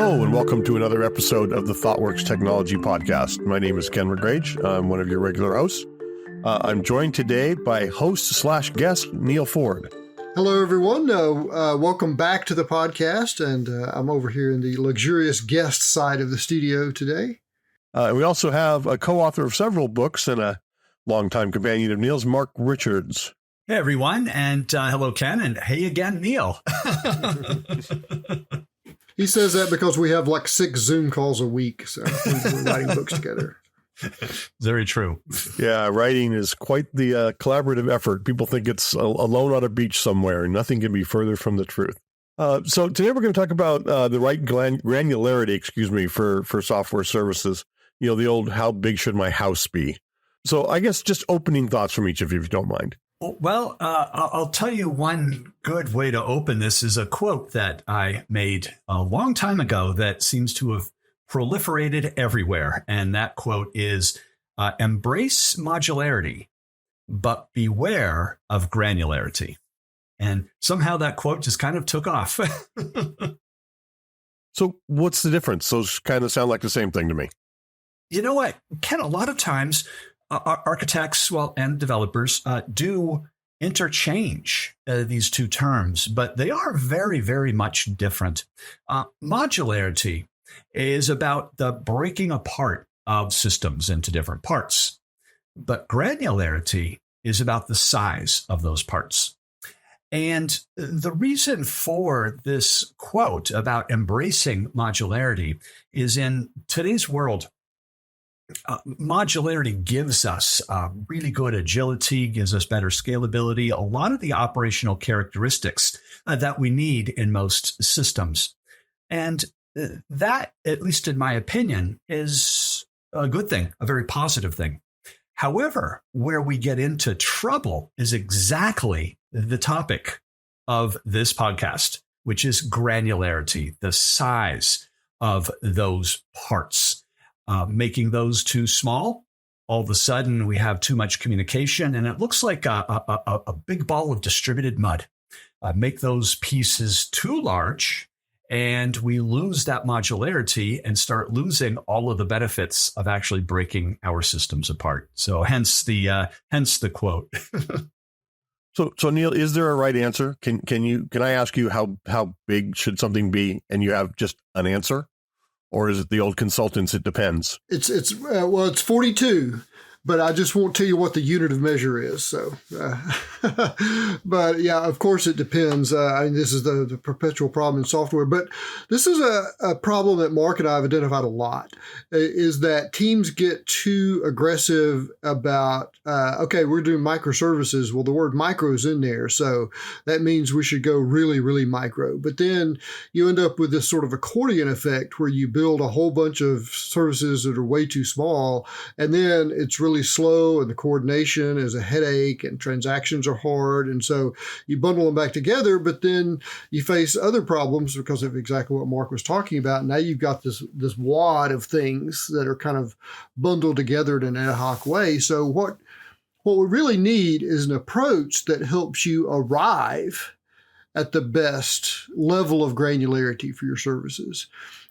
Hello, and welcome to another episode of the Thoughtworks Technology Podcast. My name is Ken Mugrage. I'm one of your regular hosts. I'm joined today by host/guest Neal Ford. Hello, everyone. Welcome back to the podcast, and I'm over here in the luxurious guest side of the studio today. We also have a co-author of several books and a longtime companion of Neal's, Mark Richards. Hey, everyone, and hello, Ken, and hey again, Neal. He says that because we have like 6 Zoom calls a week, so we're writing books together. Very true. Yeah, writing is quite the collaborative effort. People think it's alone on a beach somewhere. Nothing can be further from the truth. So today we're going to talk about the right granularity, for software services. You know, the old, how big should my house be? So I guess just opening thoughts from each of you, if you don't mind. Well, I'll tell you one good way to open this is a quote that I made a long time ago that seems to have proliferated everywhere. And that quote is, embrace modularity, but beware of granularity. And somehow that quote just kind of took off. So what's the difference? Those kind of sound like the same thing to me. You know what, Ken, a lot of times architects, and developers do interchange these two terms, but they are very, very much different. Modularity is about the breaking apart of systems into different parts, but granularity is about the size of those parts. And the reason for this quote about embracing modularity is in today's world, modularity gives us really good agility, gives us better scalability, a lot of the operational characteristics that we need in most systems. And that, at least in my opinion, is a good thing, a very positive thing. However, where we get into trouble is exactly the topic of this podcast, which is granularity, the size of those parts. Making those too small, all of a sudden we have too much communication and it looks like a big ball of distributed mud. Make those pieces too large and we lose that modularity and start losing all of the benefits of actually breaking our systems apart. So hence the quote. So Neal, is there a right answer? Can I ask you how big should something be and you have just an answer? Or is it the old consultants? It depends. It's 42, but I just won't tell you what the unit of measure is. So, but yeah, of course it depends. This is the perpetual problem in software, but this is a problem that Mark and I have identified a lot. Is that teams get too aggressive about we're doing microservices. Well, the word micro is in there, so that means we should go really, really micro. But then you end up with this sort of accordion effect where you build a whole bunch of services that are way too small, and then it's really slow and the coordination is a headache and transactions are hard. And so you bundle them back together, but then you face other problems because of exactly what Mark was talking about. Now you've got this wad of things that are kind of bundled together in an ad hoc way. So what we really need is an approach that helps you arrive at the best level of granularity for your services.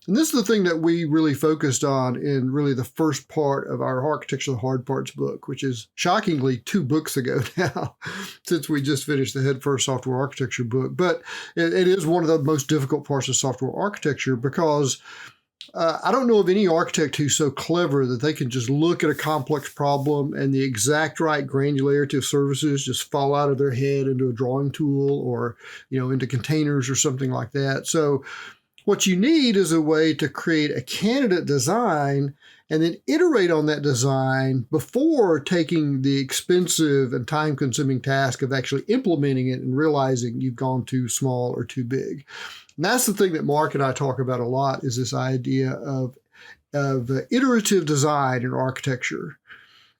And this is the thing that we really focused on in really the first part of our Architecture of the Hard Parts book, which is shockingly 2 books ago now, since we just finished the Head First Software Architecture book. But it is one of the most difficult parts of software architecture because I don't know of any architect who's so clever that they can just look at a complex problem and the exact right granularity of services just fall out of their head into a drawing tool or, into containers or something like that. So what you need is a way to create a candidate design and then iterate on that design before taking the expensive and time-consuming task of actually implementing it and realizing you've gone too small or too big. And that's the thing that Mark and I talk about a lot, is this idea of iterative design in architecture.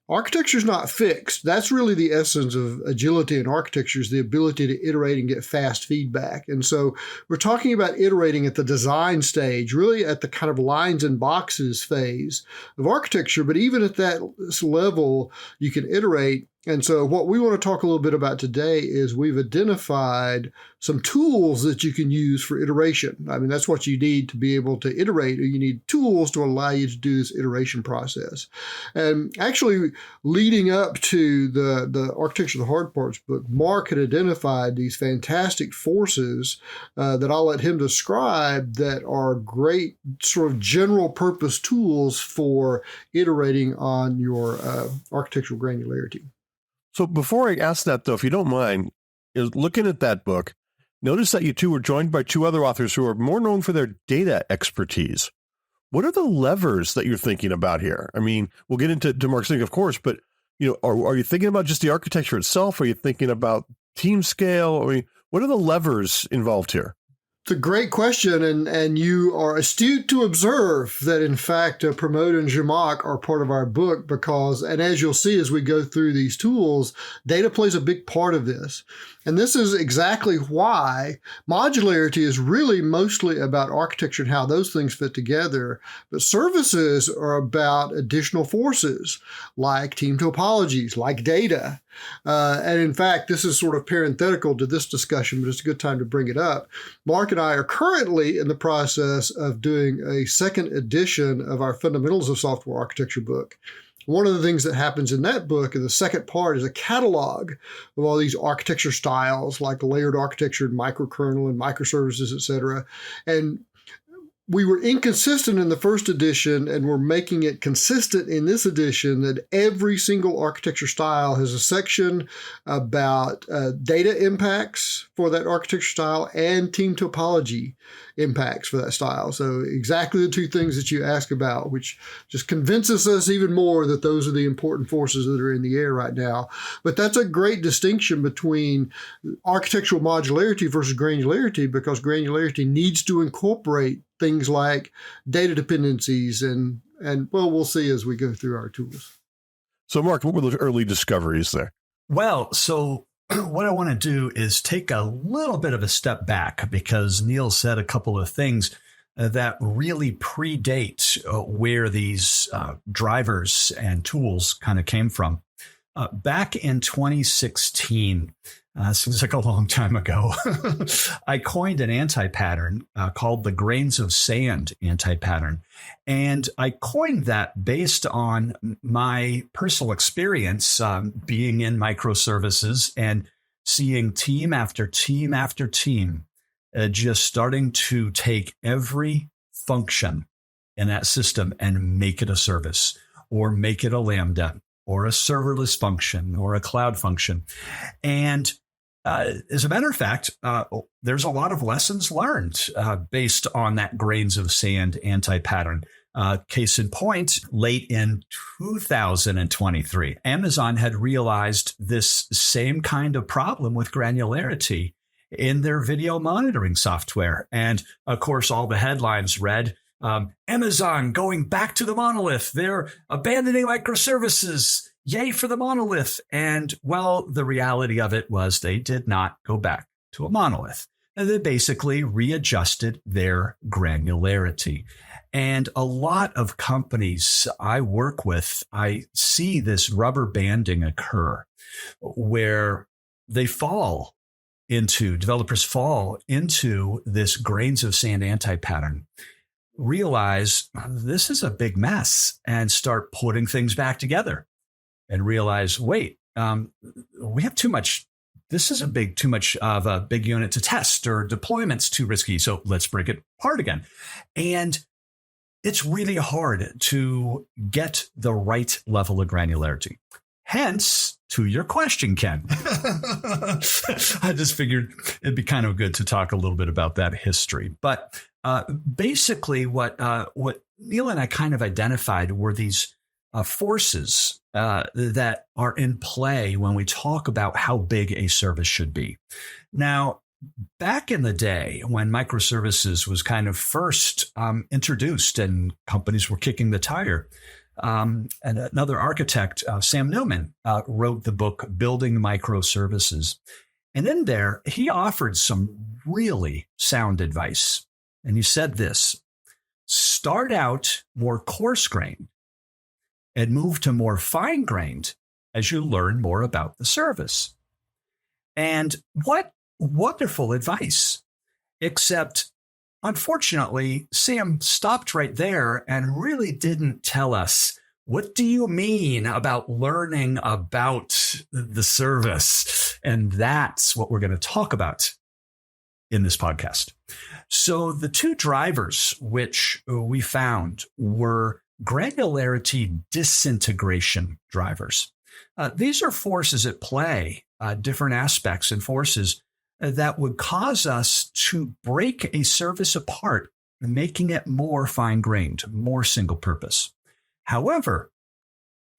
Architecture is not fixed. That's really the essence of agility in architecture, is the ability to iterate and get fast feedback. And so we're talking about iterating at the design stage, really at the kind of lines and boxes phase of architecture. But even at that level, you can iterate. And so what we want to talk a little bit about today is we've identified some tools that you can use for iteration. I mean, that's what you need to be able to iterate. You need tools to allow you to do this iteration process. And actually, leading up to the Architecture of the Hard Parts book, Mark had identified these fantastic forces that I'll let him describe that are great sort of general purpose tools for iterating on your architectural granularity. So before I ask that, though, if you don't mind, is looking at that book, notice that you two were joined by two other authors who are more known for their data expertise. What are the levers that you're thinking about here? I mean, we'll get into Mark's thing, of course, but are you thinking about just the architecture itself? Are you thinking about team scale? I mean, what are the levers involved here? It's a great question, and you are astute to observe that, in fact, Pramod and Zhamak are part of our book because, and as you'll see as we go through these tools, data plays a big part of this. And this is exactly why modularity is really mostly about architecture and how those things fit together. But services are about additional forces like team topologies, like data. And in fact, this is sort of parenthetical to this discussion, but it's a good time to bring it up. Mark and I are currently in the process of doing a second edition of our Fundamentals of Software Architecture book. One of the things that happens in that book, in the second part, is a catalog of all these architecture styles, like layered architecture and microkernel and microservices, et cetera. And we were inconsistent in the first edition, and we're making it consistent in this edition that every single architecture style has a section about data impacts for that architecture style and team topology impacts for that style. So exactly the two things that you ask about, which just convinces us even more that those are the important forces that are in the air right now. But that's a great distinction between architectural modularity versus granularity, because granularity needs to incorporate things like data dependencies and well, we'll see as we go through our tools. So Mark, what were the early discoveries there? Well, so what I want to do is take a little bit of a step back, because Neal said a couple of things that really predate where these drivers and tools kind of came from. Back in 2016, seems like a long time ago, I coined an anti-pattern called the grains of sand anti-pattern. And I coined that based on my personal experience being in microservices and seeing team after team after team just starting to take every function in that system and make it a service, or make it a Lambda, or a serverless function, or a cloud function. And as a matter of fact, there's a lot of lessons learned based on that grains of sand anti-pattern. Case in point, late in 2023, Amazon had realized this same kind of problem with granularity in their video monitoring software. And of course, all the headlines read, Amazon going back to the monolith. They're abandoning microservices. Yay for the monolith. And well, the reality of it was they did not go back to a monolith. And they basically readjusted their granularity. And a lot of companies I work with, I see this rubber banding occur where developers fall into this grains of sand anti-pattern, realize this is a big mess, and start putting things back together. And realize, wait, we have too much. This is too much of a big unit to test, or deployment's too risky. So let's break it apart again. And it's really hard to get the right level of granularity. Hence, to your question, Ken, I just figured it'd be kind of good to talk a little bit about that history. But basically, what Neal and I kind of identified were these forces that are in play when we talk about how big a service should be. Now, back in the day when microservices was kind of first introduced and companies were kicking the tire, and another architect, Sam Newman, wrote the book Building Microservices. And in there, he offered some really sound advice. And he said this: start out more coarse-grained and move to more fine-grained as you learn more about the service. And what wonderful advice. Except, unfortunately, Sam stopped right there and really didn't tell us, what do you mean about learning about the service? And that's what we're going to talk about in this podcast. So the two drivers which we found were granularity disintegration drivers. These are forces at play, different aspects and forces that would cause us to break a service apart, making it more fine-grained, more single-purpose. However,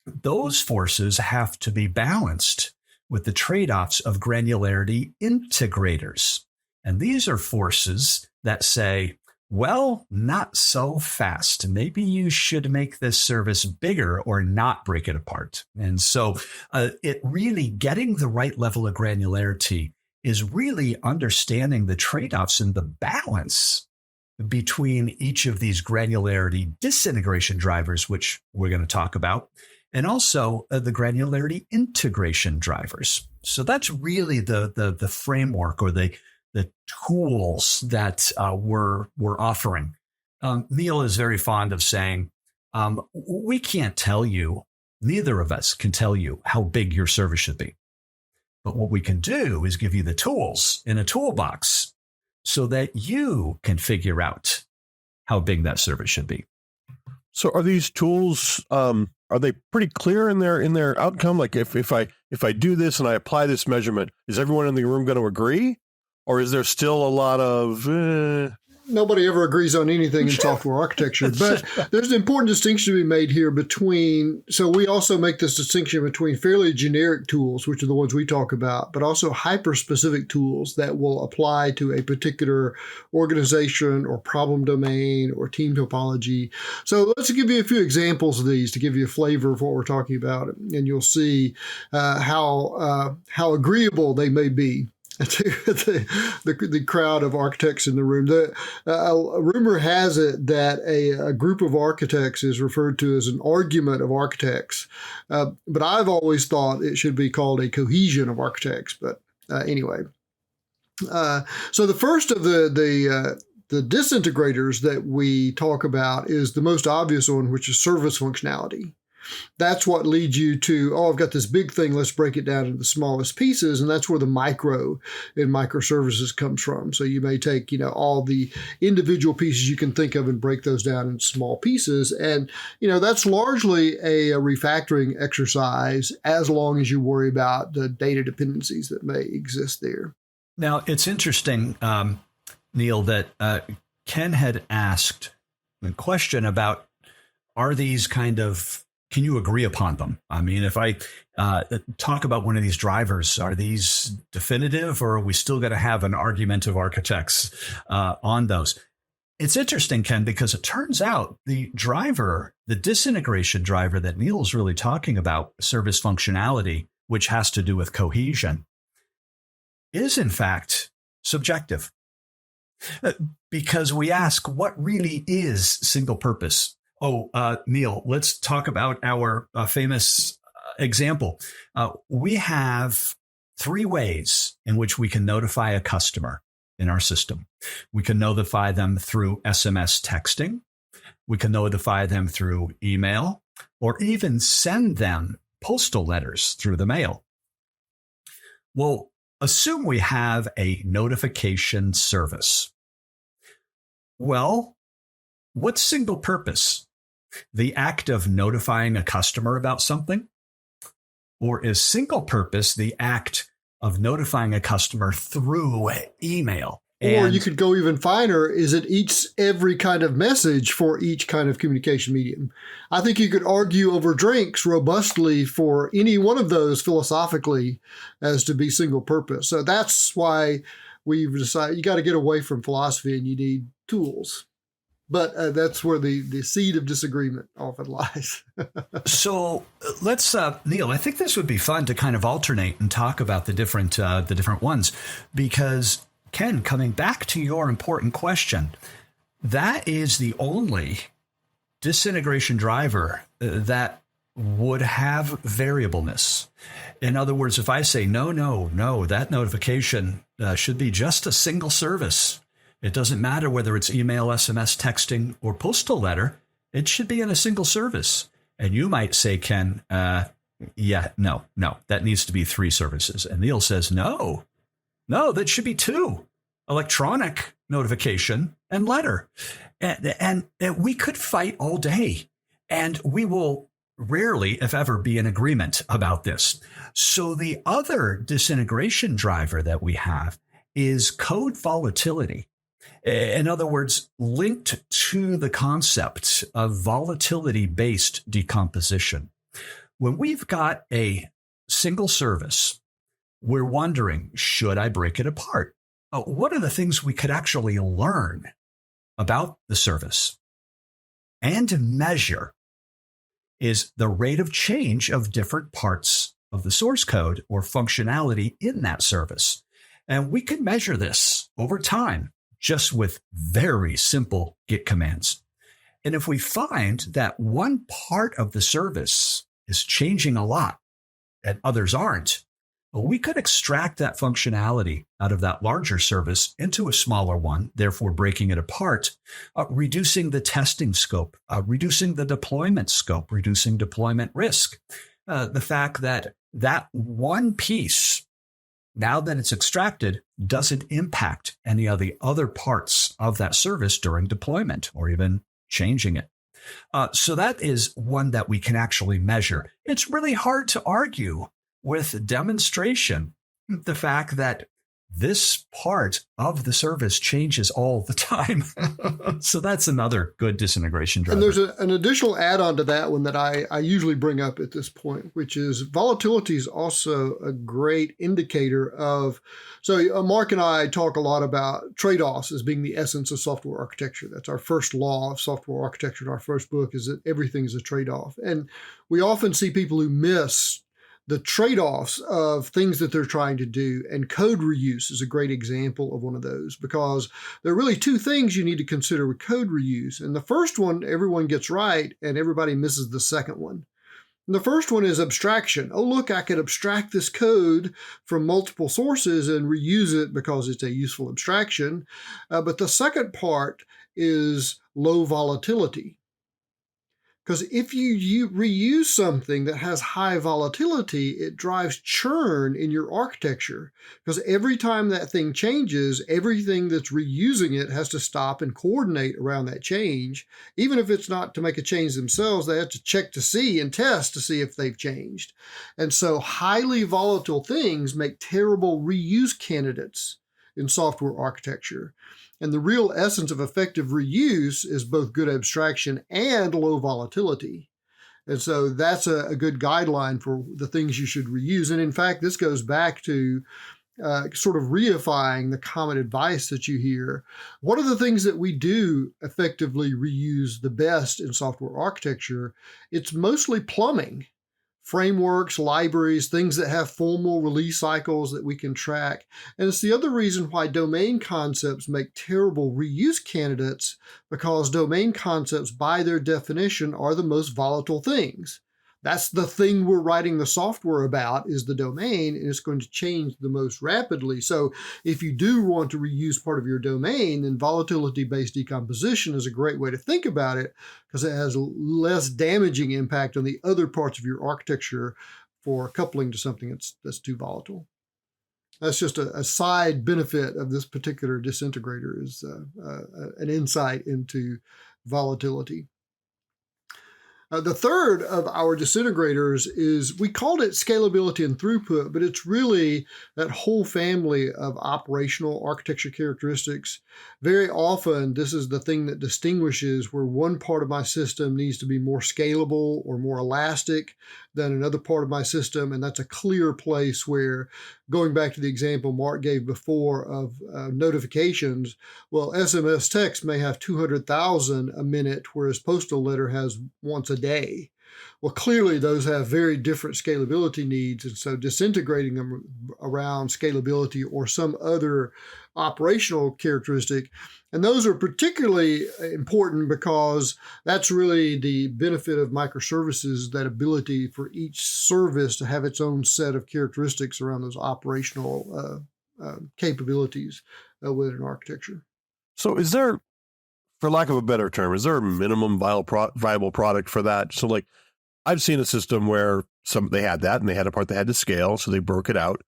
those forces have to be balanced with the trade-offs of granularity integrators. And these are forces that say, well, not so fast. Maybe you should make this service bigger or not break it apart. And so it really getting the right level of granularity is really understanding the trade-offs and the balance between each of these granularity disintegration drivers, which we're going to talk about, and also the granularity integration drivers. So that's really the framework or the tools that we're offering. Neal is very fond of saying, we can't tell you, neither of us can tell you how big your service should be. But what we can do is give you the tools in a toolbox so that you can figure out how big that service should be. So are these tools, are they pretty clear in their outcome? Like if I do this and I apply this measurement, is everyone in the room going to agree? Or is there still a lot of... Nobody ever agrees on anything in software architecture, but there's an important distinction to be made here between, so we also make this distinction between fairly generic tools, which are the ones we talk about, but also hyper-specific tools that will apply to a particular organization or problem domain or team topology. So let's give you a few examples of these to give you a flavor of what we're talking about, and you'll see how agreeable they may be to the crowd of architects in the room. A rumor has it that a group of architects is referred to as an argument of architects, but I've always thought it should be called a cohesion of architects. But anyway, so the first of the disintegrators that we talk about is the most obvious one, which is service functionality. That's what leads you to, I've got this big thing, let's break it down into the smallest pieces. And that's where the micro in microservices comes from. So you may take, all the individual pieces you can think of and break those down into small pieces. And, that's largely a refactoring exercise as long as you worry about the data dependencies that may exist there. Now, it's interesting, Neal, that Ken had asked a question about, are these can you agree upon them? I mean, if I talk about one of these drivers, are these definitive or are we still going to have an argument of architects on those? It's interesting, Ken, because it turns out the disintegration driver that Neal is really talking about, service functionality, which has to do with cohesion, is in fact subjective. Because we ask, what really is single purpose? Neal, let's talk about our famous example. We have 3 ways in which we can notify a customer in our system. We can notify them through SMS texting. We can notify them through email, or even send them postal letters through the mail. Well, assume we have a notification service. Well, what's single purpose? The act of notifying a customer about something? Or is single purpose the act of notifying a customer through email? Or you could go even finer. Is it every kind of message for each kind of communication medium? I think you could argue over drinks robustly for any one of those philosophically as to be single purpose. So that's why we've decided you got to get away from philosophy and you need tools. But that's where the seed of disagreement often lies. So let's, Neal, I think this would be fun to kind of alternate and talk about the different ones, because Ken, coming back to your important question, that is the only disintegration driver that would have variableness. In other words, if I say, no, that notification should be just a single service. It doesn't matter whether it's email, SMS, texting, or postal letter. It should be in a single service. And you might say, Ken, no, that needs to be 3 services. And Neal says, no, that should be 2. Electronic notification and letter. And we could fight all day. And we will rarely, if ever, be in agreement about this. So the other disintegration driver that we have is code volatility. In other words, linked to the concept of volatility-based decomposition. When we've got a single service, we're wondering, should I break it apart? What are the things we could actually learn about the service and measure is the rate of change of different parts of the source code or functionality in that service. And we can measure this over time just with very simple Git commands. And if we find that one part of the service is changing a lot and others aren't, well, we could extract that functionality out of that larger service into a smaller one, therefore breaking it apart, reducing the testing scope, reducing the deployment scope, reducing deployment risk. The fact that that one piece, now that it's extracted, doesn't impact any of the other parts of that service during deployment or even changing it. So that is one that we can actually measure. It's really hard to argue with demonstration, the fact that this part of the service changes all the time. So that's another good disintegration driver. And there's an additional add-on to that one that I usually bring up at this point, which is volatility is also a great indicator of, so Mark and I talk a lot about tradeoffs as being the essence of software architecture. That's our first law of software architecture in our first book, is that everything is a trade-off. And we often see people who miss the trade-offs of things that they're trying to do, and code reuse is a great example of one of those, because there are really 2 things you need to consider with code reuse. And the first one, everyone gets right, and everybody misses the second one. And the first one is abstraction. Oh, look, I could abstract this code from multiple sources and reuse it because it's a useful abstraction. But the second part is low volatility. Because if you reuse something that has high volatility, it drives churn in your architecture. Because every time that thing changes, everything that's reusing it has to stop and coordinate around that change. Even if it's not to make a change themselves, they have to check to see and test to see if they've changed. And so highly volatile things make terrible reuse candidates in software architecture. And the real essence of effective reuse is both good abstraction and low volatility. And so that's a good guideline for the things you should reuse. And in fact, this goes back to sort of reifying the common advice that you hear. What are the things that we do effectively reuse the best in software architecture? It's mostly plumbing. Frameworks, libraries, things that have formal release cycles that we can track. And it's the other reason why domain concepts make terrible reuse candidates, because domain concepts, by their definition, are the most volatile things. That's the thing we're writing the software about, is the domain, and it's going to change the most rapidly. So if you do want to reuse part of your domain, then volatility-based decomposition is a great way to think about it, because it has less damaging impact on the other parts of your architecture for coupling to something that's too volatile. That's just a side benefit of this particular disintegrator, is an insight into volatility. The third of our disintegrators is, we called it scalability and throughput, but it's really that whole family of operational architecture characteristics. Very often, this is the thing that distinguishes where one part of my system needs to be more scalable or more elastic than another part of my system. And that's a clear place where, going back to the example Mark gave before of notifications, well, SMS text may have 200,000 a minute, whereas postal letter has once a day. Well, clearly those have very different scalability needs. And so disintegrating them around scalability or some other operational characteristic. And those are particularly important because that's really the benefit of microservices, that ability for each service to have its own set of characteristics around those operational capabilities within an architecture. So is there, for lack of a better term, is there a minimum viable product for that? So like I've seen a system where they had that and they had a part that had to scale. So they broke it out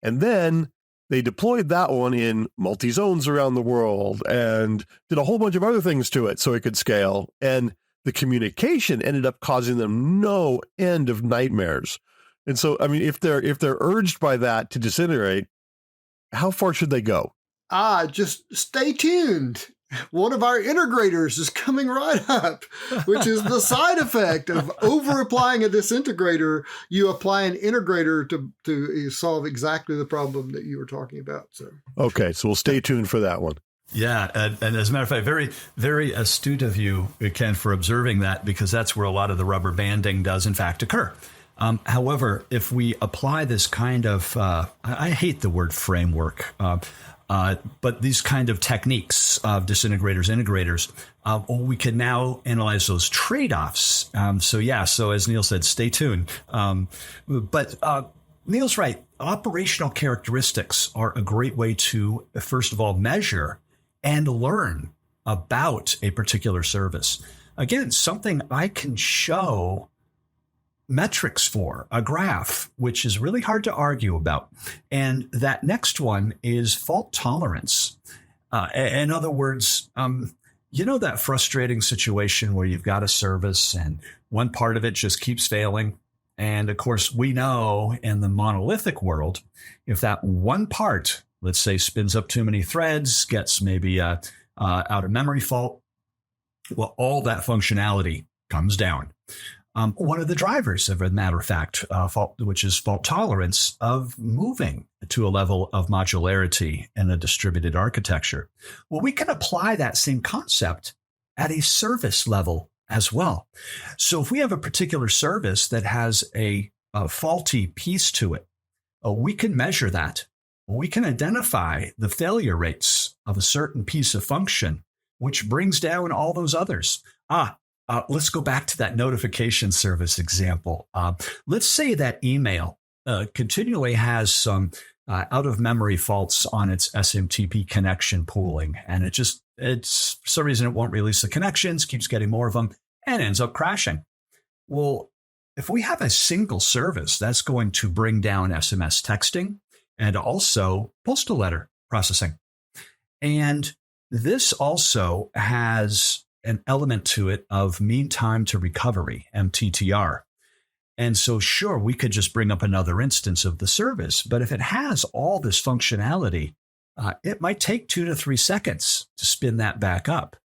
and then they deployed that one in multi-zones around the world and did a whole bunch of other things to it so it could scale. And the communication ended up causing them no end of nightmares. And so, I mean, if they're urged by that to disintegrate, how far should they go? Just stay tuned. One of our integrators is coming right up, which is the side effect of over applying a disintegrator. You apply an integrator to solve exactly the problem that you were talking about. So, okay, so we'll stay tuned for that one. Yeah, and as a matter of fact, very, very astute of you, Ken, for observing that, because that's where a lot of the rubber banding does, in fact, occur. However, if we apply this kind of, I hate the word framework, but these kind of techniques of disintegrators, integrators, we can now analyze those trade-offs. So as Neal said, stay tuned. But Neal's right. Operational characteristics are a great way to, first of all, measure and learn about a particular service. Again, something I can show metrics for, a graph, which is really hard to argue about. And that next one is fault tolerance. In other words, that frustrating situation where you've got a service and one part of it just keeps failing. And of course, we know in the monolithic world, if that one part, let's say, spins up too many threads, gets maybe out of memory fault, well, all that functionality comes down. One of the drivers, as a matter of fact, which is fault tolerance, of moving to a level of modularity in a distributed architecture. Well, we can apply that same concept at a service level as well. So if we have a particular service that has a faulty piece to it, we can measure that. We can identify the failure rates of a certain piece of function, which brings down all those others. Let's go back to that notification service example. Let's say that email continually has some out-of-memory faults on its SMTP connection pooling, and it's for some reason it won't release the connections, keeps getting more of them, and ends up crashing. Well, if we have a single service, that's going to bring down SMS texting and also postal letter processing. And this also has an element to it of mean time to recovery, MTTR. And so, sure, we could just bring up another instance of the service, but if it has all this functionality, it might take 2 to 3 seconds to spin that back up.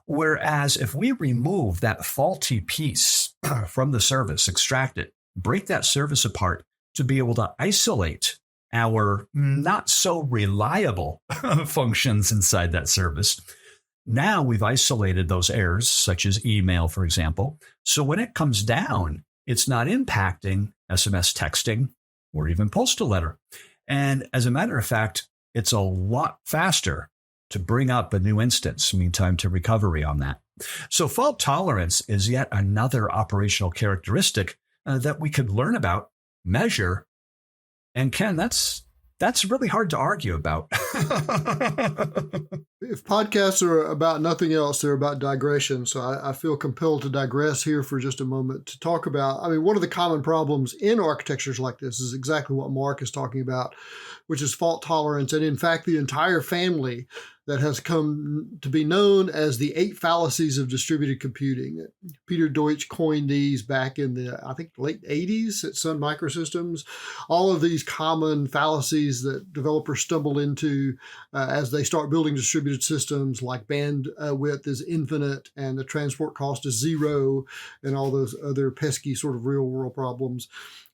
Whereas if we remove that faulty piece from the service, extract it, break that service apart to be able to isolate our not so reliable functions inside that service, now we've isolated those errors, such as email, for example. So when it comes down, it's not impacting SMS texting or even postal letter. And as a matter of fact, it's a lot faster to bring up a new instance, mean time to recovery on that. So fault tolerance is yet another operational characteristic that we could learn about, measure. And Ken, that's really hard to argue about. If podcasts are about nothing else, they're about digression. So I feel compelled to digress here for just a moment to talk about, one of the common problems in architectures like this is exactly what Mark is talking about, which is fault tolerance. And in fact, the entire family that has come to be known as the 8 fallacies of distributed computing. Peter Deutsch coined these back in the, late 80s at Sun Microsystems. All of these common fallacies that developers stumble into as they start building distributed systems, like bandwidth is infinite and the transport cost is 0 and all those other pesky sort of real world problems.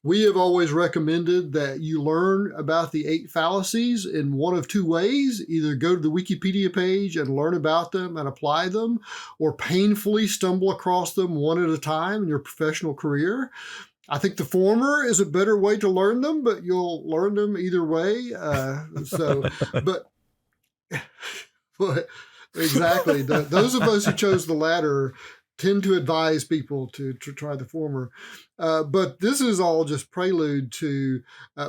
We have always recommended that you learn about the 8 fallacies in one of 2 ways. Either go to the Wikipedia page and learn about them and apply them, or painfully stumble across them one at a time in your professional career. I think the former is a better way to learn them, but you'll learn them either way. But exactly. Those of us who chose the latter tend to advise people to try the former. But this is all just prelude to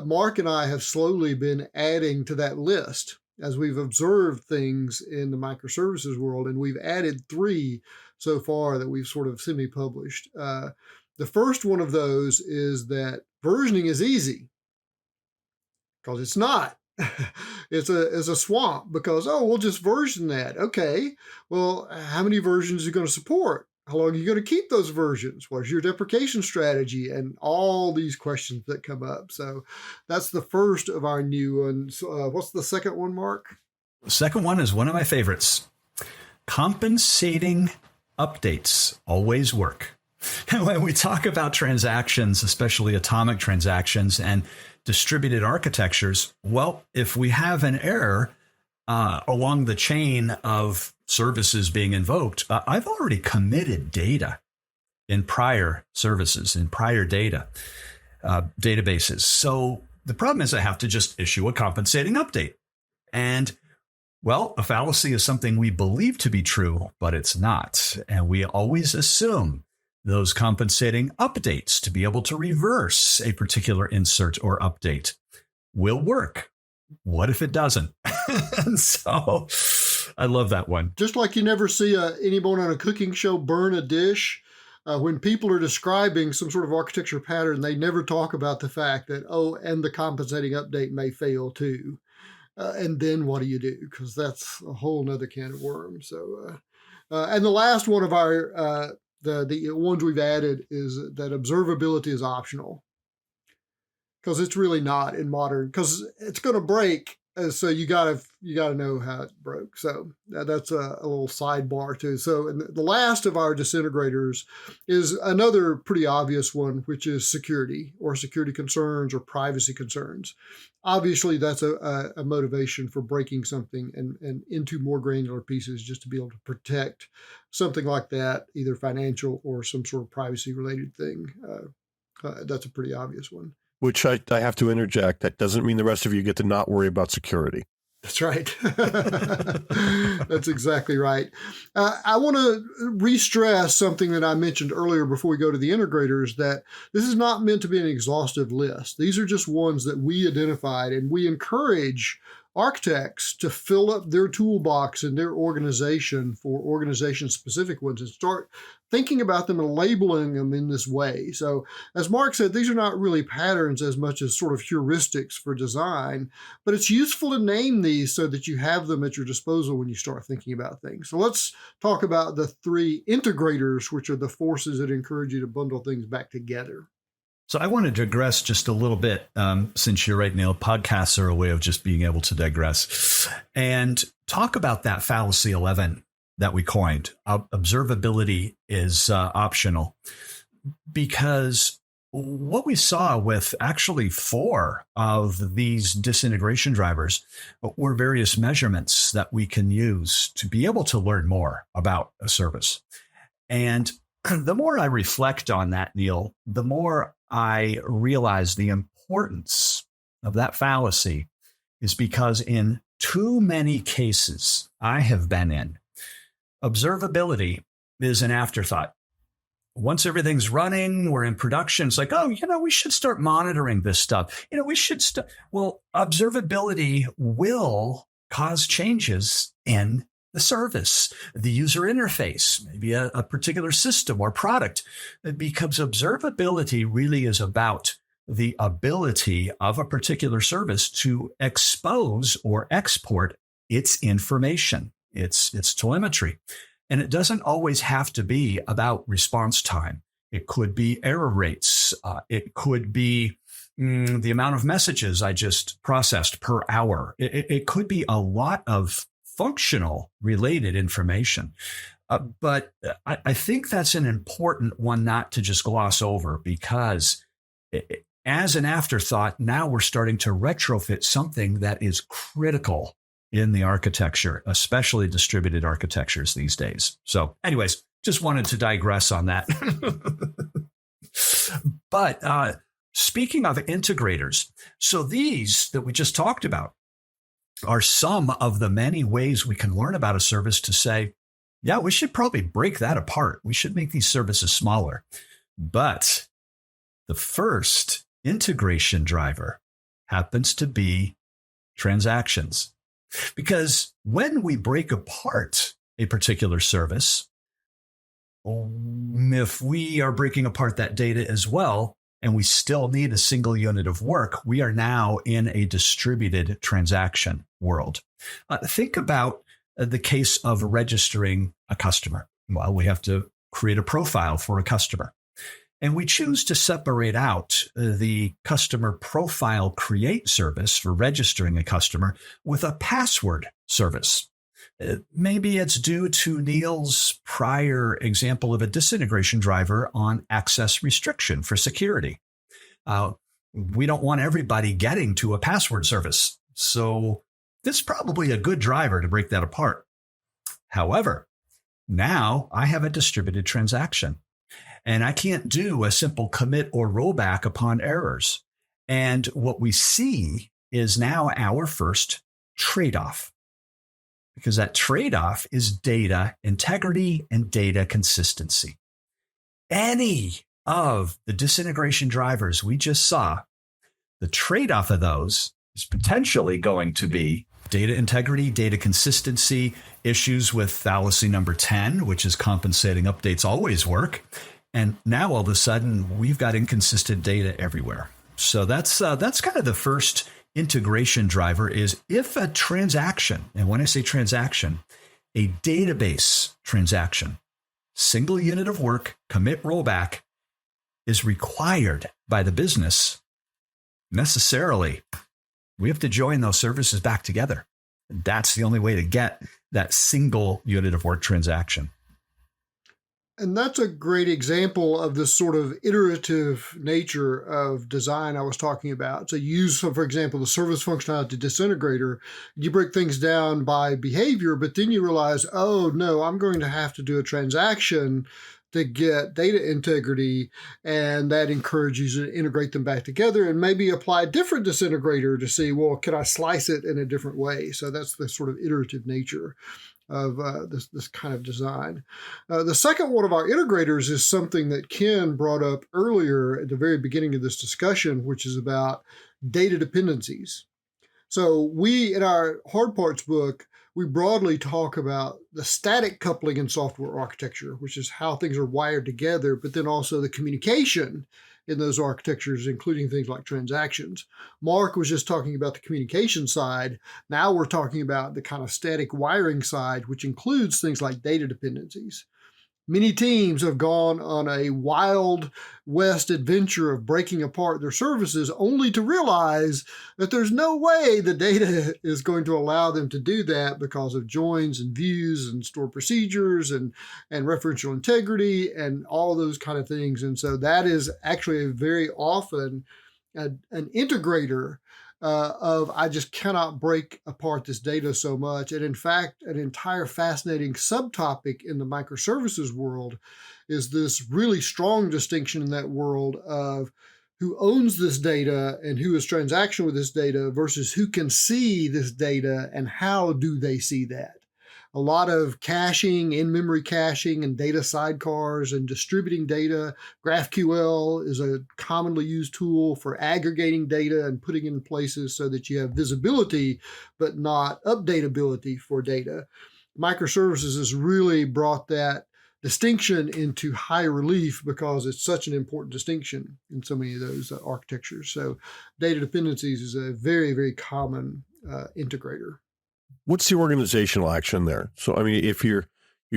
Mark and I have slowly been adding to that list as we've observed things in the microservices world, and we've added 3 so far that we've sort of semi-published. The first one of those is that versioning is easy, because it's not. It's a swamp, because, we'll just version that. Okay, well, how many versions are you going to support? How long are you going to keep those versions? What's your deprecation strategy? And all these questions that come up. So that's the first of our new ones. What's the second one, Mark? The second one is one of my favorites. Compensating updates always work. And when we talk about transactions, especially atomic transactions and distributed architectures, well, if we have an error along the chain of services being invoked, I've already committed data in prior services, in prior data databases. So the problem is I have to just issue a compensating update. And, well, a fallacy is something we believe to be true, but it's not. And we always assume those compensating updates to be able to reverse a particular insert or update will work. What if it doesn't? And so I love that one. Just like you never see anyone on a cooking show burn a dish, when people are describing some sort of architecture pattern, they never talk about the fact that, and the compensating update may fail too. And then what do you do? Because that's a whole nother can of worms. So, and the last one of our, the ones we've added is that observability is optional. Because it's really not in modern, because it's going to break. So you gotta know how it broke. So that's a little sidebar too. So and the last of our disintegrators is another pretty obvious one, which is security or security concerns or privacy concerns. Obviously, that's a motivation for breaking something and into more granular pieces just to be able to protect something like that, either financial or some sort of privacy related thing. That's a pretty obvious one. Which I have to interject. That doesn't mean the rest of you get to not worry about security. That's right. That's exactly right. I want to re-stress something that I mentioned earlier before we go to the integrators, that this is not meant to be an exhaustive list. These are just ones that we identified, and we encourage architects to fill up their toolbox and their organization for organization-specific ones and start thinking about them and labeling them in this way. So as Mark said, these are not really patterns as much as sort of heuristics for design, but it's useful to name these so that you have them at your disposal when you start thinking about things. So let's talk about the 3 integrators, which are the forces that encourage you to bundle things back together. So I want to digress just a little bit, since you're right, Neal. Podcasts are a way of just being able to digress and talk about that fallacy 11 that we coined. Observability is optional, because what we saw with actually 4 of these disintegration drivers were various measurements that we can use to be able to learn more about a service. And the more I reflect on that, Neal, the more I realize the importance of that fallacy is because in too many cases I have been in, observability is an afterthought. Once everything's running, we're in production, it's like, we should start monitoring this stuff. Well, observability will cause changes in the service, the user interface, maybe a particular system or product, because observability really is about the ability of a particular service to expose or export its information, its telemetry. And it doesn't always have to be about response time. It could be error rates. It could be the amount of messages I just processed per hour. It could be a lot of functional related information. But I think that's an important one not to just gloss over, because as an afterthought, now we're starting to retrofit something that is critical in the architecture, especially distributed architectures these days. So anyways, just wanted to digress on that. But speaking of integrators, so these that we just talked about are some of the many ways we can learn about a service to say, yeah, we should probably break that apart. We should make these services smaller. But the first integration driver happens to be transactions. Because when we break apart a particular service, if we are breaking apart that data as well, and we still need a single unit of work, we are now in a distributed transaction world. Think about the case of registering a customer. Well, we have to create a profile for a customer. And we choose to separate out the customer profile create service for registering a customer with a password service. Maybe it's due to Neal's prior example of a disintegration driver on access restriction for security. We don't want everybody getting to a password service. So this is probably a good driver to break that apart. However, now I have a distributed transaction. And I can't do a simple commit or rollback upon errors. And what we see is now our first tradeoff, because that tradeoff is data integrity and data consistency. Any of the disintegration drivers we just saw, the tradeoff of those is potentially going to be data integrity, data consistency, issues with fallacy number 10, which is compensating updates always work. And now all of a sudden we've got inconsistent data everywhere. So that's kind of the first integration driver is if a transaction, and when I say transaction, a database transaction, single unit of work, commit rollback is required by the business, necessarily we have to join those services back together. That's the only way to get that single unit of work transaction. And that's a great example of this sort of iterative nature of design I was talking about. So you use, for example, the service functionality disintegrator. You break things down by behavior, but then you realize, oh, no, I'm going to have to do a transaction to get data integrity, and that encourages you to integrate them back together and maybe apply a different disintegrator to see, well, can I slice it in a different way? So that's the sort of iterative nature of this kind of design. The second one of our integrators is something that Ken brought up earlier at the very beginning of this discussion, which is about data dependencies. So we, in our hard parts book, we broadly talk about the static coupling in software architecture, which is how things are wired together, but then also the communication in those architectures, including things like transactions. Mark was just talking about the communication side. Now we're talking about the kind of static wiring side, which includes things like data dependencies. Many teams have gone on a wild west adventure of breaking apart their services only to realize that there's no way the data is going to allow them to do that because of joins and views and stored procedures and referential integrity and all those kind of things. And so that is actually very often an integrator of I just cannot break apart this data so much. And in fact, an entire fascinating subtopic in the microservices world is this really strong distinction in that world of who owns this data and who is transactional with this data versus who can see this data and how do they see that. A lot of caching, in-memory caching, and data sidecars and distributing data. GraphQL is a commonly used tool for aggregating data and putting it in places so that you have visibility, but not updatability for data. Microservices has really brought that distinction into high relief because it's such an important distinction in so many of those architectures. So data dependencies is a very, very common integrator. What's the organizational action there? So, I mean, if you're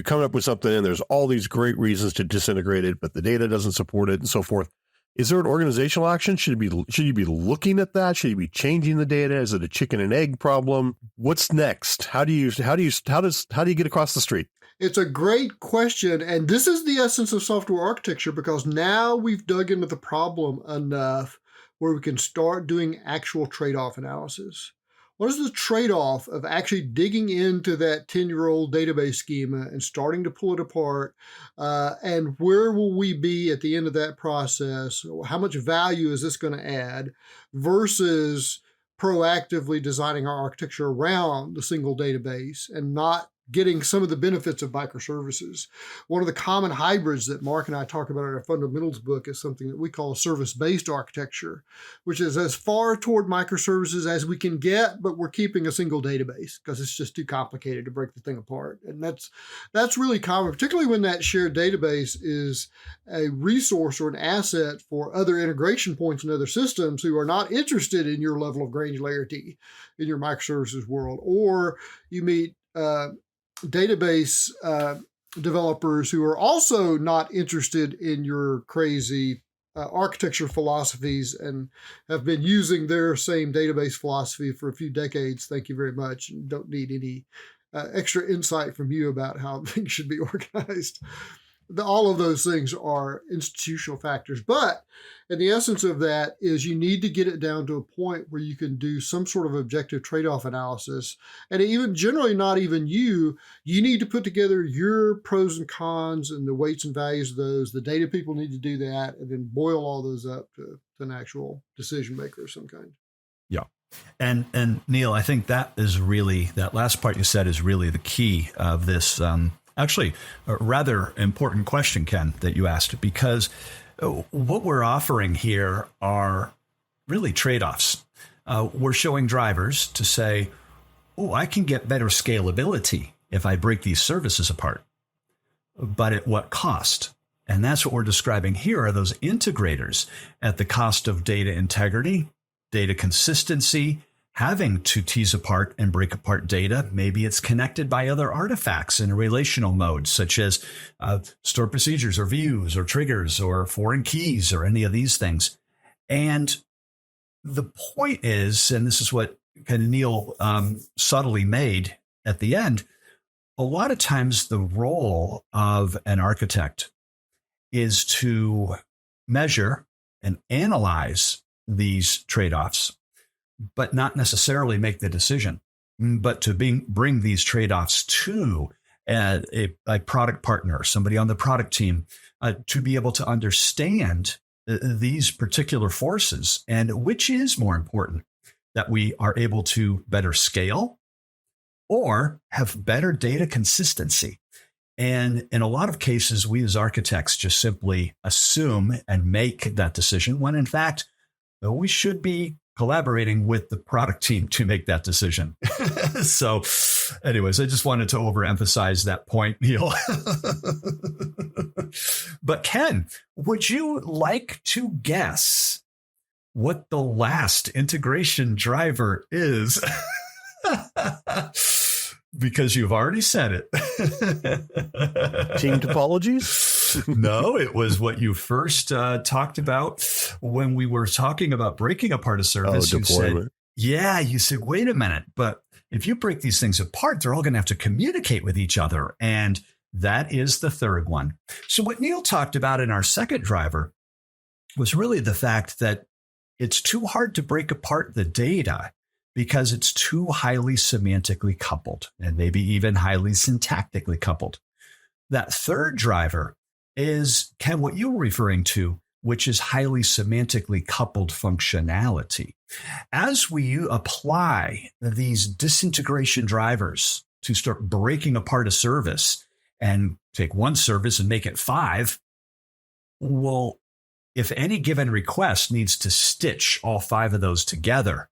coming up with something and there's all these great reasons to disintegrate it, but the data doesn't support it and so forth, is there an organizational action? Should you be looking at that? Should you be changing the data? Is it a chicken and egg problem? What's next? How do you get across the street? It's a great question. And this is the essence of software architecture, because now we've dug into the problem enough where we can start doing actual trade-off analysis. What is the trade-off of actually digging into that 10-year-old database schema and starting to pull it apart? And where will we be at the end of that process? How much value is this going to add versus proactively designing our architecture around the single database and not getting some of the benefits of microservices? One of the common hybrids that Mark and I talk about in our fundamentals book is something that we call service-based architecture, which is as far toward microservices as we can get, but we're keeping a single database because it's just too complicated to break the thing apart. And that's really common, particularly when that shared database is a resource or an asset for other integration points in other systems who are not interested in your level of granularity in your microservices world. Or you meet database developers who are also not interested in your crazy architecture philosophies and have been using their same database philosophy for a few decades. Thank you very much. And don't need any extra insight from you about how things should be organized. All of those things are institutional factors. But and the essence of that is you need to get it down to a point where you can do some sort of objective trade-off analysis. And even generally, not even you need to put together your pros and cons and the weights and values of those. The data people need to do that and then boil all those up to an actual decision maker of some kind. Yeah. And Neal, I think that last part you said is really the key of this. Actually, a rather important question, Ken, that you asked, because what we're offering here are really trade-offs. We're showing drivers to say, oh, I can get better scalability if I break these services apart, but at what cost? And that's what we're describing here are those integrators at the cost of data integrity, data consistency, having to tease apart and break apart data. Maybe it's connected by other artifacts in a relational mode, such as stored procedures or views or triggers or foreign keys or any of these things. And the point is, and this is what kind of Neal subtly made at the end, a lot of times the role of an architect is to measure and analyze these trade-offs, but not necessarily make the decision, but to bring these trade-offs to a product partner, somebody on the product team, to be able to understand these particular forces and which is more important, that we are able to better scale or have better data consistency. And in a lot of cases, we as architects just simply assume and make that decision when in fact, we should be collaborating with the product team to make that decision. So anyways, I just wanted to overemphasize that point, Neal. But Ken, would you like to guess what the last integration driver is? Because you've already said it. Team topologies? No, it was what you first talked about when we were talking about breaking apart a service. Deployment. You said, wait a minute, but if you break these things apart, they're all going to have to communicate with each other. And that is the third one. So what Neal talked about in our second driver was really the fact that it's too hard to break apart the data because it's too highly semantically coupled and maybe even highly syntactically coupled. That third driver is, Ken, what you were referring to, which is highly semantically coupled functionality. As we apply these disintegration drivers to start breaking apart a service and take one service and make it 5, well, if any given request needs to stitch all 5 of those together,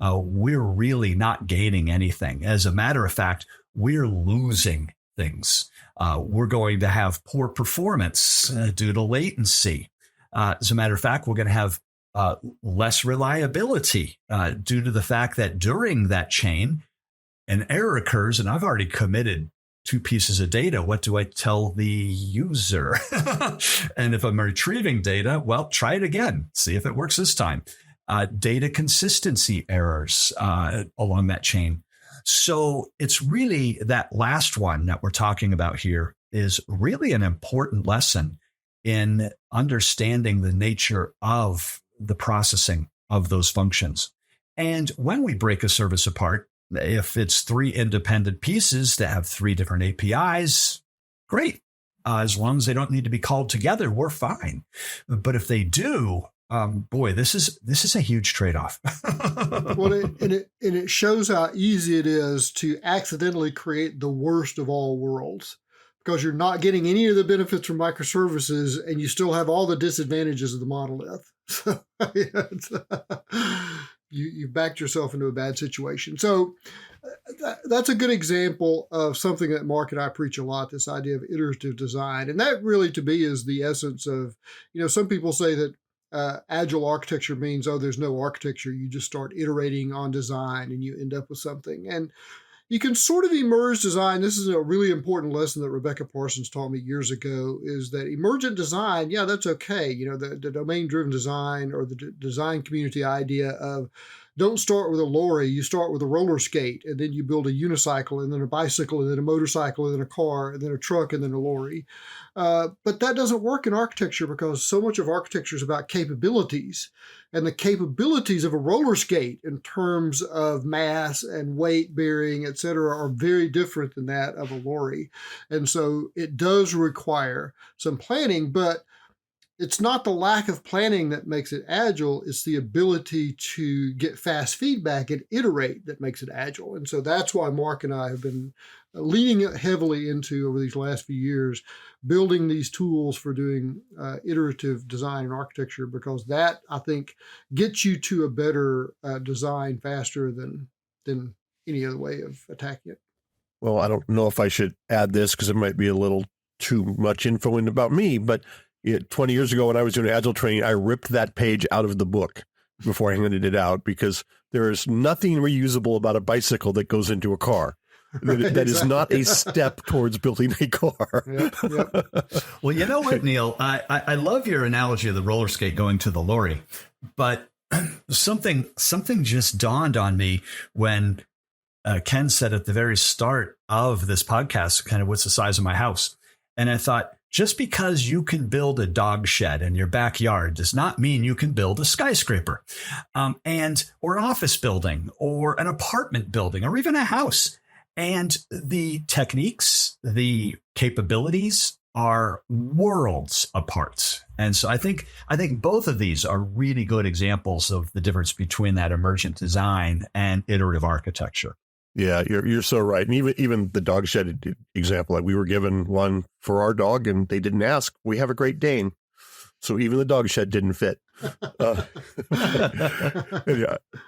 we're really not gaining anything. As a matter of fact, we're losing things. We're going to have poor performance due to latency. As a matter of fact, we're going to have less reliability due to the fact that during that chain, an error occurs, and I've already committed 2 pieces of data. What do I tell the user? And if I'm retrieving data, well, try it again. See if it works this time. Data consistency errors along that chain. So it's really that last one that we're talking about here is really an important lesson in understanding the nature of the processing of those functions. And when we break a service apart, if it's 3 independent pieces that have 3 different APIs, great. As long as they don't need to be called together, we're fine. But if they do, boy, this is a huge trade-off. Well, it shows how easy it is to accidentally create the worst of all worlds, because you're not getting any of the benefits from microservices and you still have all the disadvantages of the monolith. So you backed yourself into a bad situation. So that's a good example of something that Mark and I preach a lot, this idea of iterative design. And that really, to me, is the essence of, some people say that agile architecture means, there's no architecture. You just start iterating on design and you end up with something. And you can sort of emerge design. This is a really important lesson that Rebecca Parsons taught me years ago, is that emergent design, that's okay. The domain-driven design or the design community idea of don't start with a lorry, you start with a roller skate, and then you build a unicycle, and then a bicycle, and then a motorcycle, and then a car, and then a truck, and then a lorry. But that doesn't work in architecture, because so much of architecture is about capabilities. And the capabilities of a roller skate in terms of mass and weight bearing, et cetera, are very different than that of a lorry. And so it does require some planning, but it's not the lack of planning that makes it agile. It's the ability to get fast feedback and iterate that makes it agile. And so that's why Mark and I have been leaning heavily into, over these last few years, building these tools for doing iterative design and architecture, because that, I think, gets you to a better design faster than any other way of attacking it. Well, I don't know if I should add this because it might be a little too much info about me, but 20 years ago when I was doing agile training, I ripped that page out of the book before I handed it out, because there is nothing reusable about a bicycle that goes into a car. That is not a step towards building a car. Yep. Well, you know what, Neal? I love your analogy of the roller skate going to the lorry, but something just dawned on me when Ken said at the very start of this podcast, kind of, what's the size of my house? And I thought, just because you can build a dog shed in your backyard does not mean you can build a skyscraper, or an office building, or an apartment building, or even a house. And the techniques, the capabilities are worlds apart. And so I think both of these are really good examples of the difference between that emergent design and iterative architecture. Yeah, you're so right. And even the dog shed example, like, we were given one for our dog and they didn't ask. We have a Great Dane, so even the dog shed didn't fit. Yeah.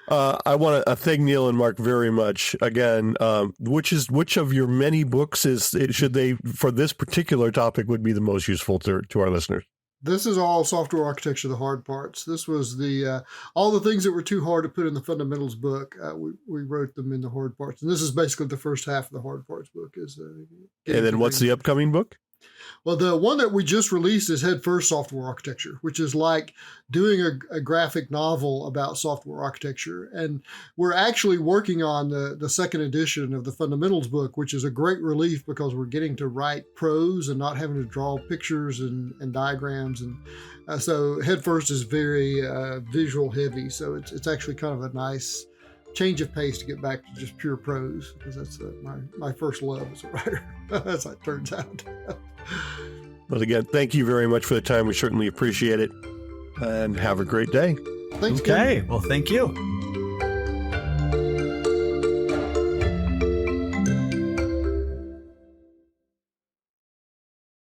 I want to thank Neal and Mark very much again. Which of your many books should they, for this particular topic, would be the most useful to our listeners? This is all software architecture, the hard parts. This was all the things that were too hard to put in the fundamentals book. We wrote them in the hard parts. And this is basically the first half of the hard parts book. And then what's the upcoming book? Well, the one that we just released is Head First Software Architecture, which is like doing a graphic novel about software architecture. And we're actually working on the second edition of the fundamentals book, which is a great relief because we're getting to write prose and not having to draw pictures and diagrams. And so Head First is very visual heavy. So it's actually kind of a nice change of pace to get back to just pure prose, because that's my first love as a writer. That's how it turns out. But again, thank you very much for the time. We certainly appreciate it, and have a great day. Thanks, okay. Ken. Well, thank you.